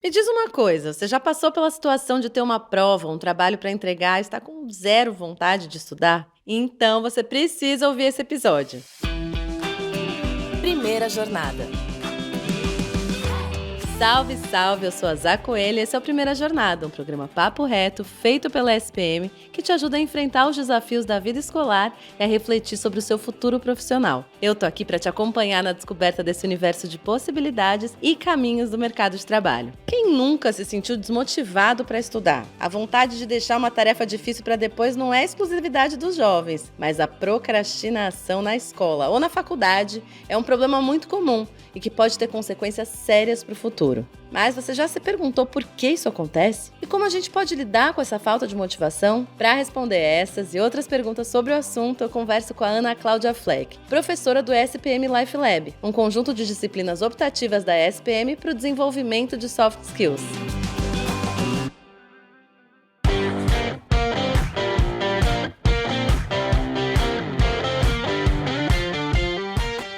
Me diz uma coisa, você já passou pela situação de ter uma prova, um trabalho para entregar e está com zero vontade de estudar? Então você precisa ouvir esse episódio. Primeira jornada. Salve, salve! Eu sou a Zá Coelho e esse é o Primeira Jornada, um programa papo reto feito pela SPM que te ajuda a enfrentar os desafios da vida escolar e a refletir sobre o seu futuro profissional. Eu tô aqui para te acompanhar na descoberta desse universo de possibilidades e caminhos do mercado de trabalho. Quem nunca se sentiu desmotivado para estudar? A vontade de deixar uma tarefa difícil para depois não é exclusividade dos jovens, mas a procrastinação na escola ou na faculdade é um problema muito comum e que pode ter consequências sérias para o futuro. Mas você já se perguntou por que isso acontece? E como a gente pode lidar com essa falta de motivação? Para responder essas e outras perguntas sobre o assunto, eu converso com a Ana Cláudia Fleck, professora do SPM Life Lab, um conjunto de disciplinas optativas da SPM para o desenvolvimento de soft skills.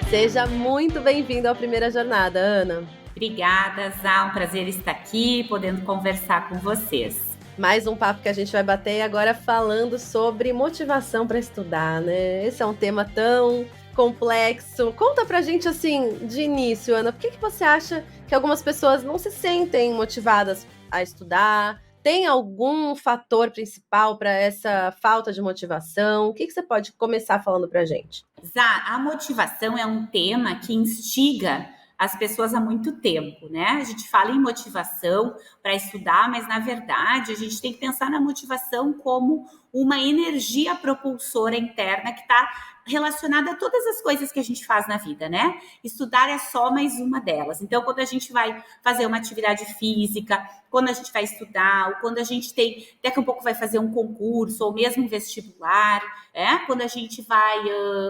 Seja muito bem-vindo à Primeira Jornada, Ana. Obrigada, Zá. Um prazer estar aqui, podendo conversar com vocês. Mais um papo que a gente vai bater agora falando sobre motivação para estudar, né? Esse é um tema tão complexo. Conta pra gente, assim, de início, Ana, por que você acha que algumas pessoas não se sentem motivadas a estudar? Tem algum fator principal para essa falta de motivação? O que você pode começar falando pra gente? Zá, a motivação é um tema que instiga as pessoas há muito tempo, né? A gente fala em motivação para estudar, mas na verdade a gente tem que pensar na motivação como uma energia propulsora interna que está relacionada a todas as coisas que a gente faz na vida, né? Estudar é só mais uma delas. Então, quando a gente vai fazer uma atividade física, quando a gente vai estudar, ou quando a gente tem, daqui a pouco vai fazer um concurso, ou mesmo um vestibular, quando a gente vai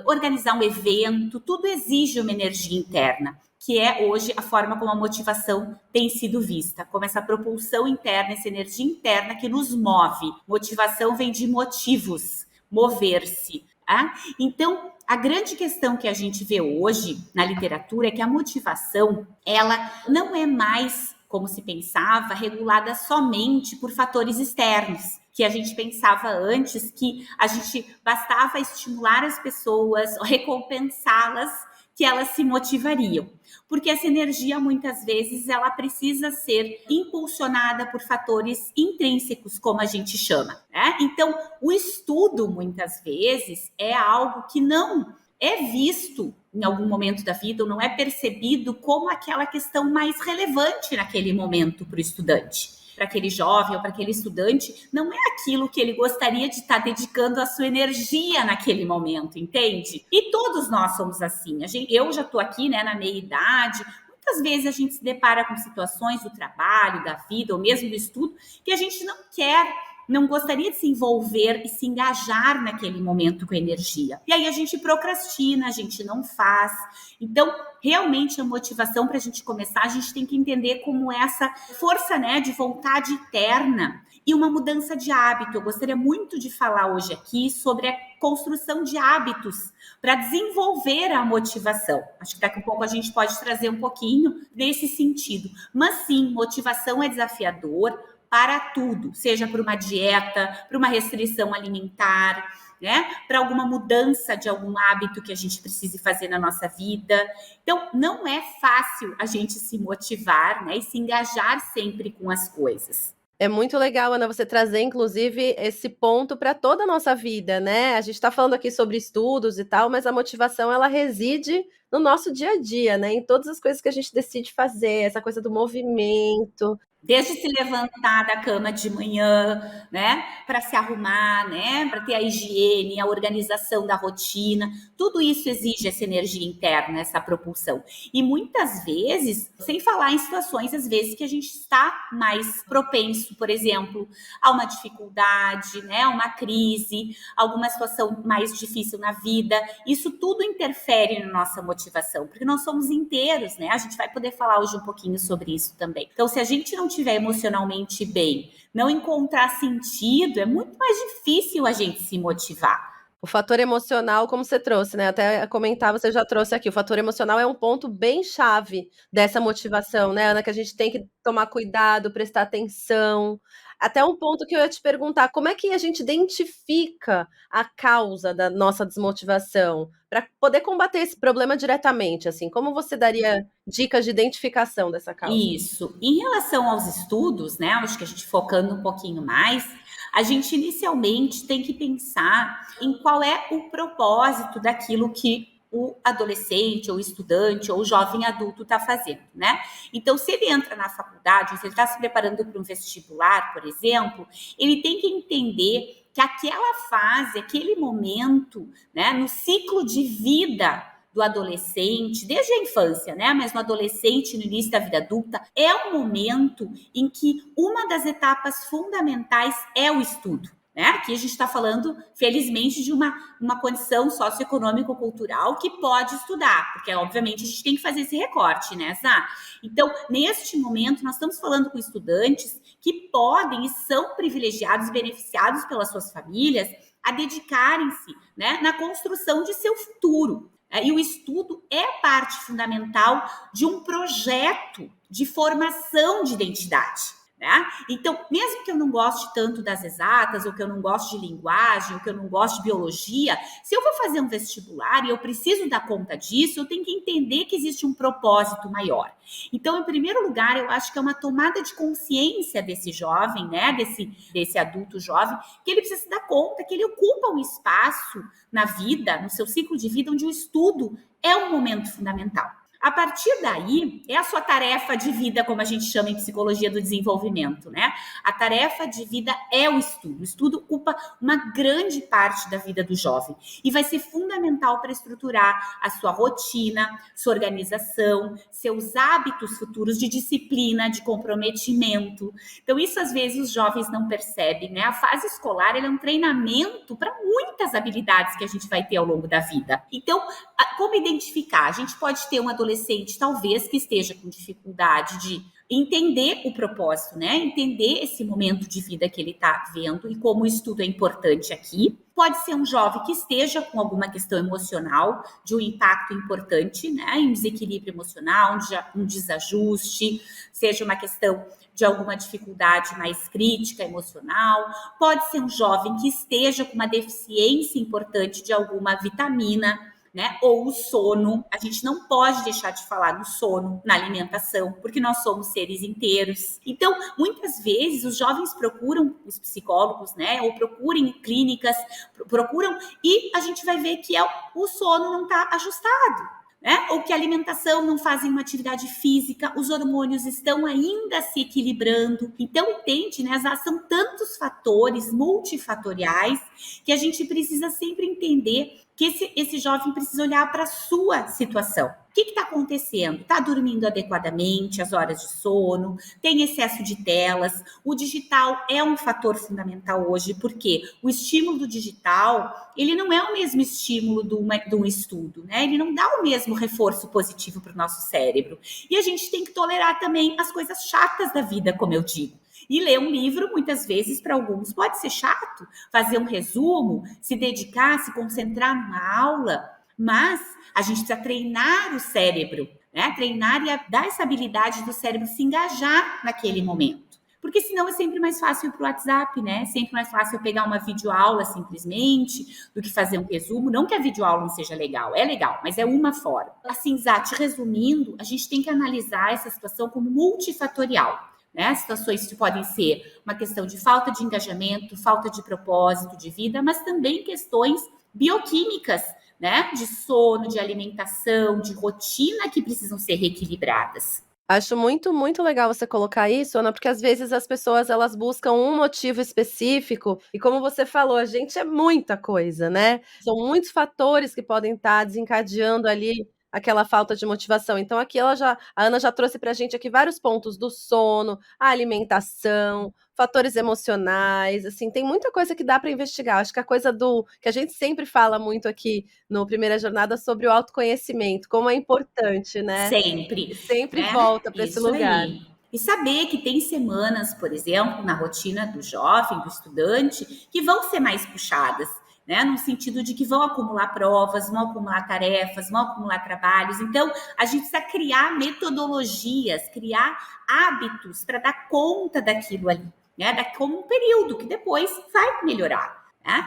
organizar um evento, tudo exige uma energia interna, que é hoje a forma como a motivação tem sido vista, como essa propulsão interna, essa energia interna que nos move. Motivação vem de motivos, mover-se. Tá? Então, a grande questão que a gente vê hoje na literatura é que a motivação, ela não é mais, como se pensava, regulada somente por fatores externos, que a gente pensava antes que a gente bastava estimular as pessoas, recompensá-las, que elas se motivariam. Porque essa energia, muitas vezes, ela precisa ser impulsionada por fatores intrínsecos, como a gente chama, né? Então, o estudo, muitas vezes, é algo que não é visto em algum momento da vida ou não é percebido como aquela questão mais relevante naquele momento para o estudante. Para aquele jovem ou para aquele estudante, não é aquilo que ele gostaria de estar dedicando a sua energia naquele momento, entende? E todos nós somos assim. Eu já estou aqui, né, na meia-idade. Muitas vezes a gente se depara com situações do trabalho, da vida ou mesmo do estudo que a gente não gostaria de se envolver e se engajar naquele momento com energia. E aí a gente procrastina, a gente não faz. Então, realmente a motivação para a gente começar, a gente tem que entender como essa força, né, de vontade interna e uma mudança de hábito. Eu gostaria muito de falar hoje aqui sobre a construção de hábitos para desenvolver a motivação. Acho que daqui a pouco a gente pode trazer um pouquinho nesse sentido. Mas sim, motivação é desafiador para tudo, seja por uma dieta, para uma restrição alimentar, né? Para alguma mudança de algum hábito que a gente precise fazer na nossa vida. Então, não é fácil a gente se motivar, né? E se engajar sempre com as coisas. É muito legal, Ana, você trazer, inclusive, esse ponto para toda a nossa vida, né? A gente está falando aqui sobre estudos e tal, mas a motivação, ela reside no nosso dia a dia, né? Em todas as coisas que a gente decide fazer, essa coisa do movimento. Desde se levantar da cama de manhã, né, para se arrumar, né, para ter a higiene, a organização da rotina, tudo isso exige essa energia interna, essa propulsão. E muitas vezes, sem falar em situações, às vezes, que a gente está mais propenso, por exemplo, a uma dificuldade, né, a uma crise, alguma situação mais difícil na vida, isso tudo interfere na nossa motivação, porque nós somos inteiros, né, a gente vai poder falar hoje um pouquinho sobre isso também. Então, se a gente não estiver emocionalmente bem, não encontrar sentido, é muito mais difícil a gente se motivar. O fator emocional, como você trouxe, né? Até comentar, você já trouxe aqui. O fator emocional é um ponto bem chave dessa motivação, né, Ana? Que a gente tem que tomar cuidado, prestar atenção. Até um ponto que eu ia te perguntar: como é que a gente identifica a causa da nossa desmotivação para poder combater esse problema diretamente? Assim, como você daria dicas de identificação dessa causa? Isso. Em relação aos estudos, né, acho que a gente focando um pouquinho mais, a gente inicialmente tem que pensar em qual é o propósito daquilo que o adolescente, ou estudante, ou o jovem adulto está fazendo, né? Então, se ele entra na faculdade, ou se ele está se preparando para um vestibular, por exemplo, ele tem que entender que aquela fase, aquele momento, né, no ciclo de vida do adolescente, desde a infância, né? Mas no adolescente, no início da vida adulta, é um momento em que uma das etapas fundamentais é o estudo. Né? Aqui a gente está falando, felizmente, de uma condição socioeconômico-cultural que pode estudar, porque, obviamente, a gente tem que fazer esse recorte, né, Zá? Então, neste momento, nós estamos falando com estudantes que podem e são privilegiados, beneficiados pelas suas famílias, a dedicarem-se, né, na construção de seu futuro. E o estudo é parte fundamental de um projeto de formação de identidade. Né? Então, mesmo que eu não goste tanto das exatas, ou que eu não goste de linguagem, ou que eu não goste de biologia, se eu vou fazer um vestibular e eu preciso dar conta disso, eu tenho que entender que existe um propósito maior. Então, em primeiro lugar, eu acho que é uma tomada de consciência desse jovem, né, desse adulto jovem, que ele precisa se dar conta que ele ocupa um espaço na vida, no seu ciclo de vida, onde o estudo é um momento fundamental. A partir daí, é a sua tarefa de vida, como a gente chama em psicologia do desenvolvimento, né? A tarefa de vida é o estudo. O estudo ocupa uma grande parte da vida do jovem e vai ser fundamental para estruturar a sua rotina, sua organização, seus hábitos futuros de disciplina, de comprometimento. Então, isso às vezes os jovens não percebem, né? A fase escolar é um treinamento para muitas habilidades que a gente vai ter ao longo da vida. Então, como identificar? A gente pode ter um adolescente, talvez, que esteja com dificuldade de entender o propósito, né? Entender esse momento de vida que ele está vendo e como o estudo é importante aqui. Pode ser um jovem que esteja com alguma questão emocional, de um impacto importante, né? Um desequilíbrio emocional, um desajuste, seja uma questão de alguma dificuldade mais crítica, emocional. Pode ser um jovem que esteja com uma deficiência importante de alguma vitamina, né? Ou o sono. A gente não pode deixar de falar no sono, na alimentação, porque nós somos seres inteiros. Então, muitas vezes, os jovens procuram os psicólogos, né? Ou procuram clínicas, procuram, e a gente vai ver que o sono não está ajustado. Né? Ou que a alimentação não fazem uma atividade física, os hormônios estão ainda se equilibrando. Então, entende, né? São tantos fatores multifatoriais que a gente precisa sempre entender que esse jovem precisa olhar para a sua situação. O que está acontecendo? Está dormindo adequadamente, as horas de sono, tem excesso de telas. O digital é um fator fundamental hoje, porque o estímulo do digital, ele não é o mesmo estímulo de um estudo, né? Ele não dá o mesmo reforço positivo para o nosso cérebro. E a gente tem que tolerar também as coisas chatas da vida, como eu digo. E ler um livro, muitas vezes, para alguns pode ser chato, fazer um resumo, se dedicar, se concentrar numa aula, mas a gente precisa treinar o cérebro, né? Treinar e dar essa habilidade do cérebro se engajar naquele momento. Porque senão é sempre mais fácil ir para o WhatsApp, né? Sempre mais fácil eu pegar uma videoaula simplesmente do que fazer um resumo. Não que a videoaula não seja legal, é legal, mas é uma forma. Assim, Zati, resumindo, a gente tem que analisar essa situação como multifatorial. Né? Situações que podem ser uma questão de falta de engajamento, falta de propósito de vida, mas também questões bioquímicas, né? De sono, de alimentação, de rotina que precisam ser reequilibradas. Acho muito, muito legal você colocar isso, Ana, porque às vezes as pessoas elas buscam um motivo específico e como você falou, a gente é muita coisa, né? São muitos fatores que podem estar desencadeando ali aquela falta de motivação. Então aqui a Ana já trouxe pra gente aqui vários pontos do sono, a alimentação, fatores emocionais, assim, tem muita coisa que dá para investigar. Acho que a coisa que a gente sempre fala muito aqui no Primeira Jornada sobre o autoconhecimento, como é importante, né? Sempre. Sempre Né? volta para esse Isso lugar. aí. E saber que tem semanas, por exemplo, na rotina do jovem, do estudante, que vão ser mais puxadas, né? No sentido de que vão acumular provas, vão acumular tarefas, vão acumular trabalhos. Então, a gente precisa criar metodologias, criar hábitos para dar conta daquilo ali, né? Como um período que depois vai melhorar.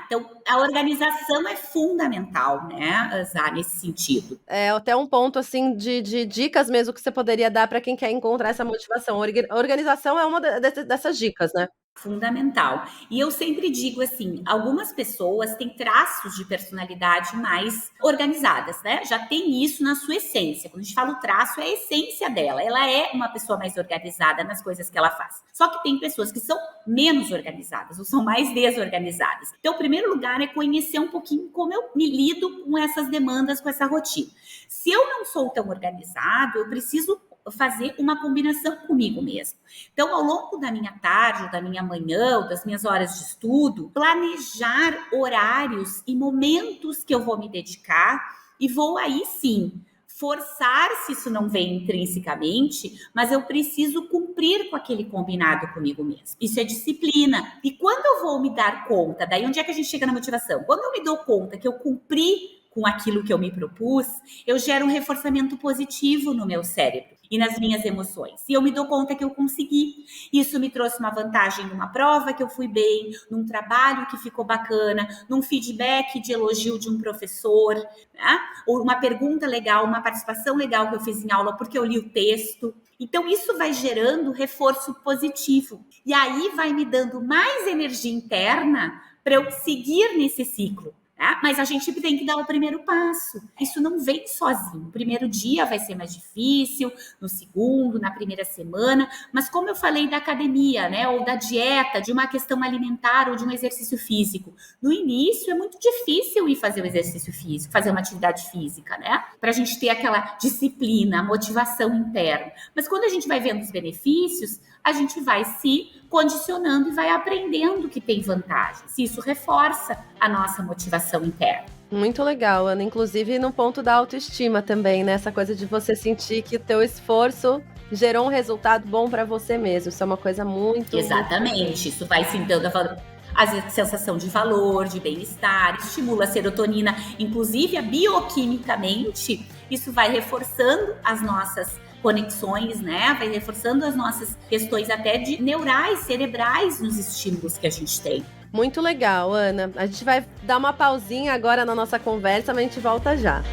Então, a organização é fundamental, né, Zá, nesse sentido. É até um ponto, assim, de dicas mesmo que você poderia dar para quem quer encontrar essa motivação. A organização é uma dessas dicas, né? Fundamental. E eu sempre digo assim, algumas pessoas têm traços de personalidade mais organizadas, né? Já tem isso na sua essência. Quando a gente fala o traço, é a essência dela. Ela é uma pessoa mais organizada nas coisas que ela faz. Só que tem pessoas que são menos organizadas ou são mais desorganizadas. Então, o primeiro lugar é conhecer um pouquinho como eu me lido com essas demandas, com essa rotina. Se eu não sou tão organizado, eu preciso fazer uma combinação comigo mesmo. Então, ao longo da minha tarde, da minha manhã, ou das minhas horas de estudo, planejar horários e momentos que eu vou me dedicar e vou aí sim forçar, se isso não vem intrinsecamente, mas eu preciso cumprir com aquele combinado comigo mesmo. Isso é disciplina. E quando eu vou me dar conta, daí onde é que a gente chega na motivação? Quando eu me dou conta que eu cumpri com aquilo que eu me propus, eu gero um reforçamento positivo no meu cérebro e nas minhas emoções. E eu me dou conta que eu consegui. Isso me trouxe uma vantagem numa prova que eu fui bem, num trabalho que ficou bacana, num feedback de elogio de um professor, né? Ou uma pergunta legal, uma participação legal que eu fiz em aula porque eu li o texto. Então, isso vai gerando reforço positivo. E aí vai me dando mais energia interna para eu seguir nesse ciclo. Mas a gente tem que dar o primeiro passo. Isso não vem sozinho. O primeiro dia vai ser mais difícil, no segundo, na primeira semana. Mas como eu falei da academia, né, ou da dieta, de uma questão alimentar ou de um exercício físico, no início é muito difícil ir fazer o exercício físico, fazer uma atividade física, né? Para a gente ter aquela disciplina, motivação interna. Mas quando a gente vai vendo os benefícios, a gente vai se condicionando e vai aprendendo que tem vantagens. Isso reforça a nossa motivação interna. Muito legal, Ana. Inclusive no ponto da autoestima também, né? Essa coisa de você sentir que o teu esforço gerou um resultado bom para você mesmo. Isso é uma coisa muito... Exatamente. Muito... Isso vai se dando a sensação de valor, de bem-estar, estimula a serotonina. Inclusive, bioquimicamente, isso vai reforçando as nossas conexões, né? Vai reforçando as nossas questões até de neurais, cerebrais nos estímulos que a gente tem. Muito legal, Ana. A gente vai dar uma pausinha agora na nossa conversa, mas a gente volta já.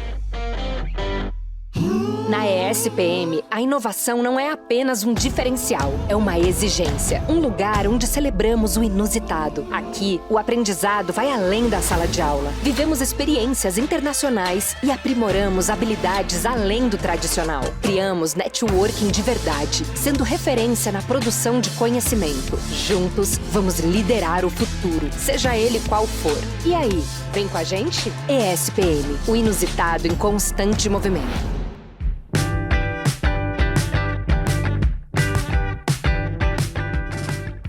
Na ESPM, a inovação não é apenas um diferencial, é uma exigência. Um lugar onde celebramos o inusitado. Aqui, o aprendizado vai além da sala de aula. Vivemos experiências internacionais e aprimoramos habilidades além do tradicional. Criamos networking de verdade, sendo referência na produção de conhecimento. Juntos, vamos liderar o futuro, seja ele qual for. E aí, vem com a gente? ESPM, o inusitado em constante movimento.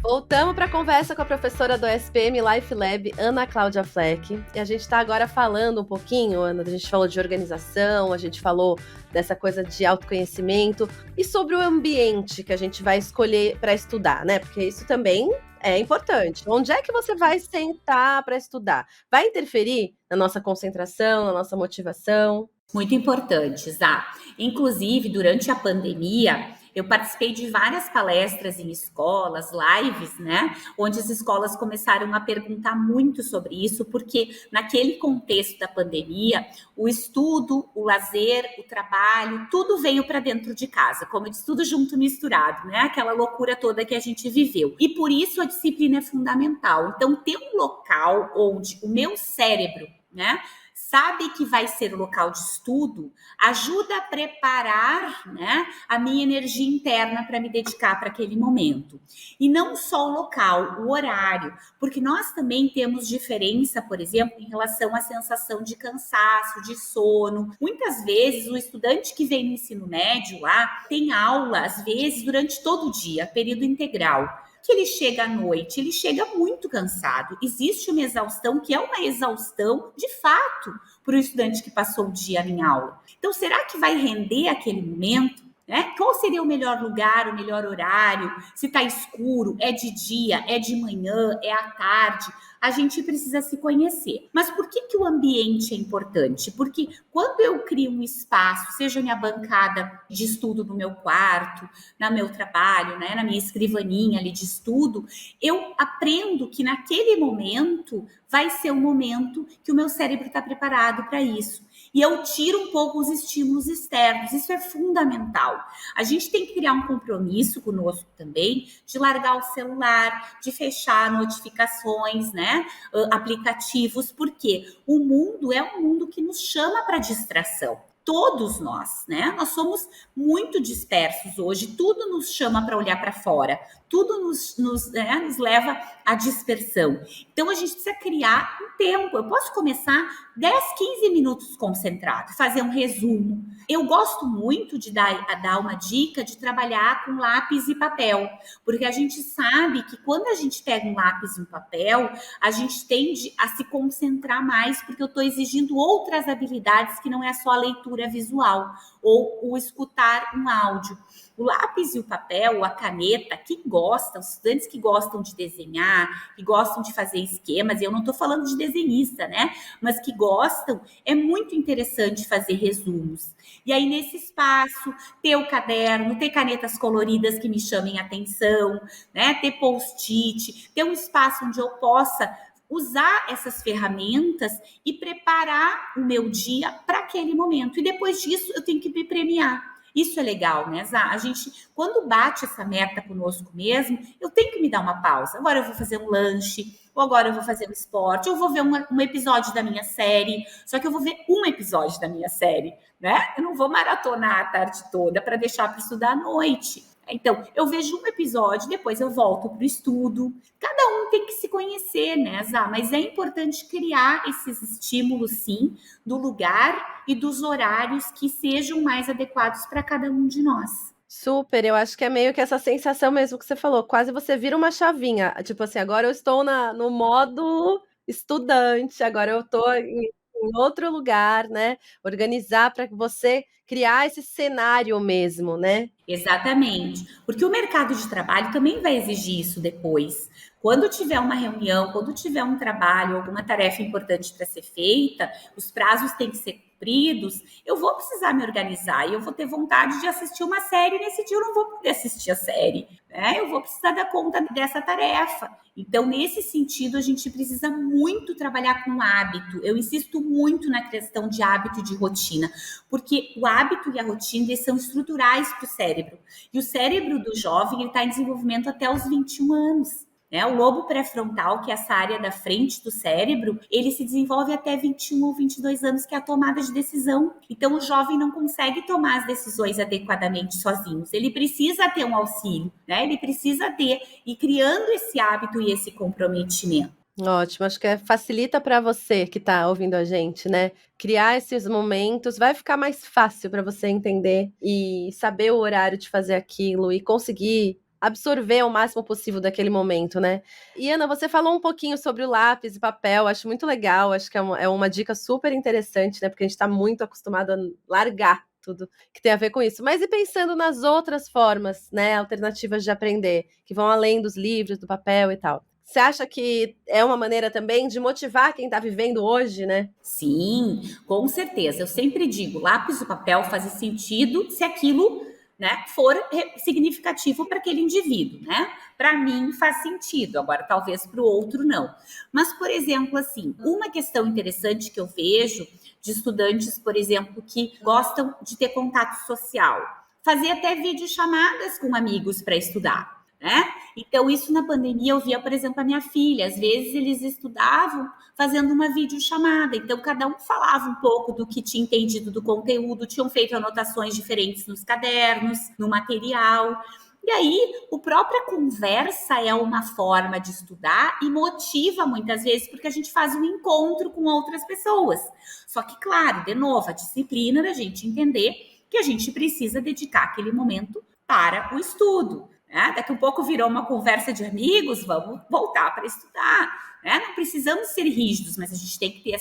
Voltamos para a conversa com a professora do SPM Life Lab, Ana Cláudia Fleck. E a gente está agora falando um pouquinho, Ana, a gente falou de organização, a gente falou dessa coisa de autoconhecimento e sobre o ambiente que a gente vai escolher para estudar, né? Porque isso também é importante. Onde é que você vai sentar para estudar? Vai interferir na nossa concentração, na nossa motivação? Muito importante, Zá. Inclusive, durante a pandemia, eu participei de várias palestras em escolas, lives, né? Onde as escolas começaram a perguntar muito sobre isso, porque naquele contexto da pandemia, o estudo, o lazer, o trabalho, tudo veio para dentro de casa, como eu disse, tudo junto, misturado, né? Aquela loucura toda que a gente viveu. E por isso a disciplina é fundamental. Então, ter um local onde o meu cérebro, né, sabe que vai ser o local de estudo, ajuda a preparar, né, a minha energia interna para me dedicar para aquele momento. E não só o local, o horário, porque nós também temos diferença, por exemplo, em relação à sensação de cansaço, de sono. Muitas vezes o estudante que vem no ensino médio lá tem aula, às vezes, durante todo o dia, período integral. Que ele chega à noite, ele chega muito cansado. Existe uma exaustão que é uma exaustão de fato para o estudante que passou o dia em aula. Então, será que vai render aquele momento? né? Qual seria o melhor lugar, o melhor horário? Se está escuro, é de dia, é de manhã, é à tarde? A gente precisa se conhecer. Mas por que o ambiente é importante? Porque quando eu crio um espaço, seja minha bancada de estudo no meu quarto, no meu trabalho, né, na minha escrivaninha ali de estudo, eu aprendo que naquele momento vai ser o momento que o meu cérebro está preparado para isso. E eu tiro um pouco os estímulos externos. Isso é fundamental. A gente tem que criar um compromisso conosco também de largar o celular, de fechar notificações, né? Aplicativos, porque o mundo é um mundo que nos chama para distração. Todos nós, né? Nós somos muito dispersos hoje, tudo nos chama para olhar para fora, tudo nos leva à dispersão. Então, a gente precisa criar um tempo. Eu posso começar 10, 15 minutos concentrado, fazer um resumo. Eu gosto muito de dar uma dica de trabalhar com lápis e papel, porque a gente sabe que quando a gente pega um lápis e um papel, a gente tende a se concentrar mais, porque eu estou exigindo outras habilidades que não é só a leitura visual ou o escutar um áudio. O lápis e o papel, a caneta, que gostam, os estudantes que gostam de desenhar, que gostam de fazer esquemas, e eu não estou falando de desenhista, né? Mas que gostam, é muito interessante fazer resumos. E aí, nesse espaço, ter o caderno, ter canetas coloridas que me chamem a atenção, né? Ter post-it, ter um espaço onde eu possa usar essas ferramentas e preparar o meu dia para aquele momento. E depois disso, eu tenho que me premiar. Isso é legal, né, Zá? A gente, quando bate essa meta conosco mesmo, eu tenho que me dar uma pausa. Agora eu vou fazer um lanche, ou agora eu vou fazer um esporte, ou vou ver um episódio da minha série. Só que eu vou ver um episódio da minha série, né? Eu não vou maratonar a tarde toda para deixar para estudar à noite. Então, eu vejo um episódio, depois eu volto para o estudo. Cada um tem que se conhecer, né, Zá? Mas é importante criar esses estímulos, sim, do lugar e dos horários que sejam mais adequados para cada um de nós. Super, eu acho que é meio que essa sensação mesmo que você falou, quase você vira uma chavinha, tipo assim, agora eu estou no modo estudante, agora eu estou em outro lugar, né? Organizar para que você criar esse cenário mesmo, né? Exatamente, porque o mercado de trabalho também vai exigir isso depois. Quando tiver uma reunião, quando tiver um trabalho, alguma tarefa importante para ser feita, os prazos têm que ser cumpridos, eu vou precisar me organizar e eu vou ter vontade de assistir uma série, nesse dia eu não vou poder assistir a série, né? Eu vou precisar dar conta dessa tarefa. Então, nesse sentido, a gente precisa muito trabalhar com hábito. Eu insisto muito na questão de hábito e de rotina, porque o hábito e a rotina eles são estruturais para o cérebro. E o cérebro do jovem está em desenvolvimento até os 21 anos. Né? O lobo pré-frontal, que é essa área da frente do cérebro, ele se desenvolve até 21 ou 22 anos, que é a tomada de decisão. Então, o jovem não consegue tomar as decisões adequadamente sozinhos. Ele precisa ter um auxílio, né? Ele precisa ter, e criando esse hábito e esse comprometimento. Ótimo, acho que facilita para você que está ouvindo a gente, né? Criar esses momentos, vai ficar mais fácil para você entender e saber o horário de fazer aquilo e conseguir absorver o máximo possível daquele momento, né? E Ana, você falou um pouquinho sobre o lápis e papel, acho muito legal, acho que é uma dica super interessante, né? Porque a gente está muito acostumado a largar tudo que tem a ver com isso. Mas e pensando nas outras formas, né? Alternativas de aprender, que vão além dos livros, do papel e tal. Você acha que é uma maneira também de motivar quem está vivendo hoje, né? Sim, com certeza. Eu sempre digo, lápis e papel fazem sentido se aquilo, né, for significativo para aquele indivíduo, né? Para mim faz sentido, agora talvez para o outro não. Mas, por exemplo, assim, uma questão interessante que eu vejo de estudantes, por exemplo, que gostam de ter contato social, fazer até videochamadas com amigos para estudar. Né? Então, isso na pandemia eu via, por exemplo, a minha filha. Às vezes eles estudavam fazendo uma videochamada. Então, cada um falava um pouco do que tinha entendido do conteúdo, tinham feito anotações diferentes nos cadernos, no material. E aí, a própria conversa é uma forma de estudar e motiva muitas vezes, porque a gente faz um encontro com outras pessoas. Só que, claro, de novo, a disciplina da gente entender que a gente precisa dedicar aquele momento para o estudo. Daqui a pouco virou uma conversa de amigos, vamos voltar para estudar. Né? Não precisamos ser rígidos, mas a gente tem que ter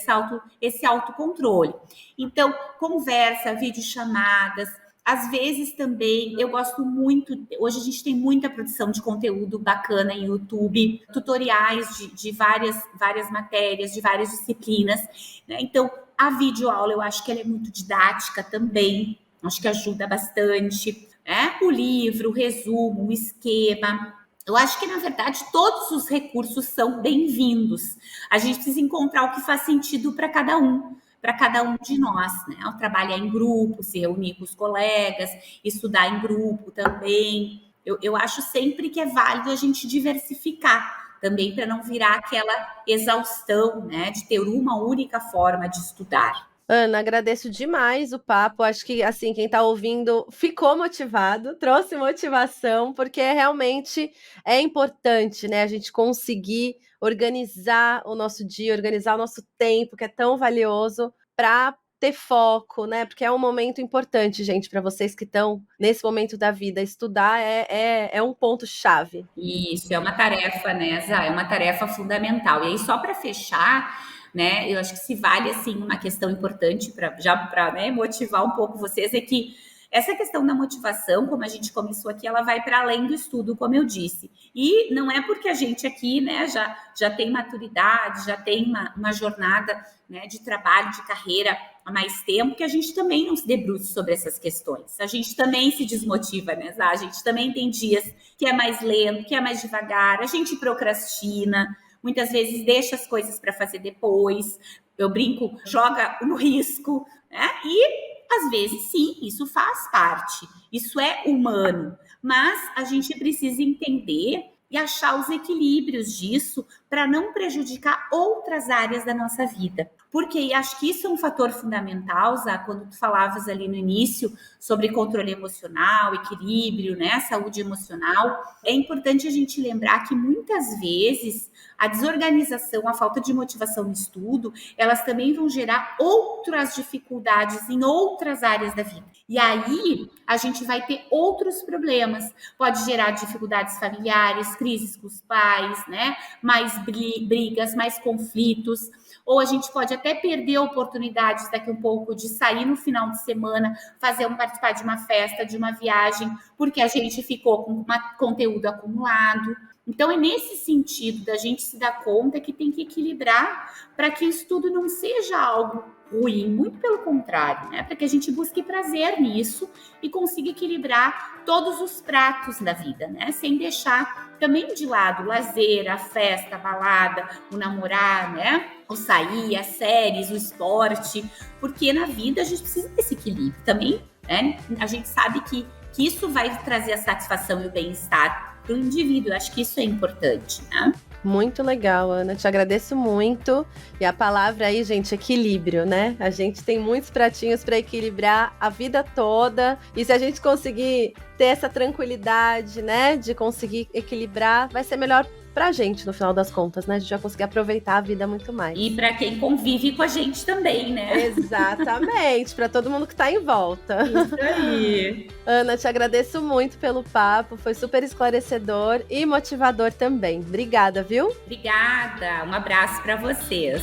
esse autocontrole. Então, conversa, videochamadas, Às vezes também, eu gosto muito, hoje a gente tem muita produção de conteúdo bacana em YouTube, tutoriais de várias matérias, de várias disciplinas, né? Então, a videoaula eu acho que ela é muito didática também, acho que ajuda bastante, né? O livro, o resumo, o esquema. Eu acho que, na verdade, todos os recursos são bem-vindos. A gente precisa encontrar o que faz sentido para cada um de nós, né? Ao trabalhar em grupo, se reunir com os colegas, estudar em grupo também. Eu acho sempre que é válido a gente diversificar também, para não virar aquela exaustão, né? De ter uma única forma de estudar. Ana, agradeço demais o papo. Acho que, assim, quem está ouvindo ficou motivado, trouxe motivação, porque realmente é importante, né? A gente conseguir organizar o nosso dia, organizar o nosso tempo, que é tão valioso, para ter foco, né? Porque é um momento importante, gente, para vocês que estão nesse momento da vida. Estudar é um ponto-chave. Isso, é uma tarefa, né, Zá? É uma tarefa fundamental. E aí, só para fechar, né, eu acho que se vale, assim, uma questão importante para né, motivar um pouco vocês, é que essa questão da motivação, como a gente começou aqui, ela vai para além do estudo, como eu disse. E não é porque a gente aqui, né, já tem maturidade, já tem uma jornada, né, de trabalho, de carreira há mais tempo, que a gente também não se debruça sobre essas questões. A gente também se desmotiva, né? A gente também tem dias que é mais lento, que é mais devagar, a gente procrastina, muitas vezes deixa as coisas para fazer depois, eu brinco, joga no risco, né? E às vezes, sim, isso faz parte, isso é humano, mas a gente precisa entender e achar os equilíbrios disso para não prejudicar outras áreas da nossa vida. Porque acho que isso é um fator fundamental, Zá, quando tu falavas ali no início sobre controle emocional, equilíbrio, né, saúde emocional, é importante a gente lembrar que muitas vezes a desorganização, a falta de motivação no estudo, elas também vão gerar outras dificuldades em outras áreas da vida. E aí a gente vai ter outros problemas. Pode gerar dificuldades familiares, crises com os pais, né? Mais brigas, mais conflitos. Ou a gente pode até perder oportunidades daqui um pouco de sair no final de semana, participar de uma festa, de uma viagem, porque a gente ficou com conteúdo acumulado. Então, é nesse sentido da gente se dar conta que tem que equilibrar para que o estudo não seja algo ruim, muito pelo contrário, né? Para que a gente busque prazer nisso e consiga equilibrar todos os pratos da vida, né? Sem deixar também de lado o lazer, a festa, a balada, o namorar, né? O sair, as séries, o esporte, porque na vida a gente precisa desse equilíbrio também, né? A gente sabe que isso vai trazer a satisfação e o bem-estar para o indivíduo. Eu acho que isso é importante, né? Muito legal, Ana. Te agradeço muito. E a palavra aí, gente, equilíbrio, né? A gente tem muitos pratinhos para equilibrar a vida toda. E se a gente conseguir ter essa tranquilidade, né, de conseguir equilibrar, vai ser melhor pra gente, no final das contas, né? A gente vai conseguir aproveitar a vida muito mais. E para quem convive com a gente também, né? Exatamente, para todo mundo que tá em volta. Isso aí. Ana, te agradeço muito pelo papo, foi super esclarecedor e motivador também. Obrigada, viu? Obrigada, um abraço para vocês.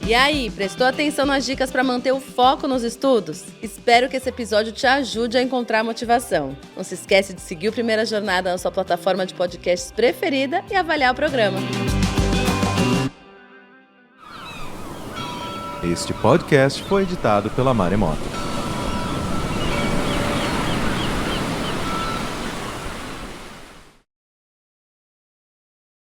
E aí, prestou atenção nas dicas para manter o foco nos estudos? Espero que esse episódio te ajude a encontrar motivação. Não se esquece de seguir o Primeira Jornada na sua plataforma de podcasts preferida e avaliar o programa. Este podcast foi editado pela Maremoto.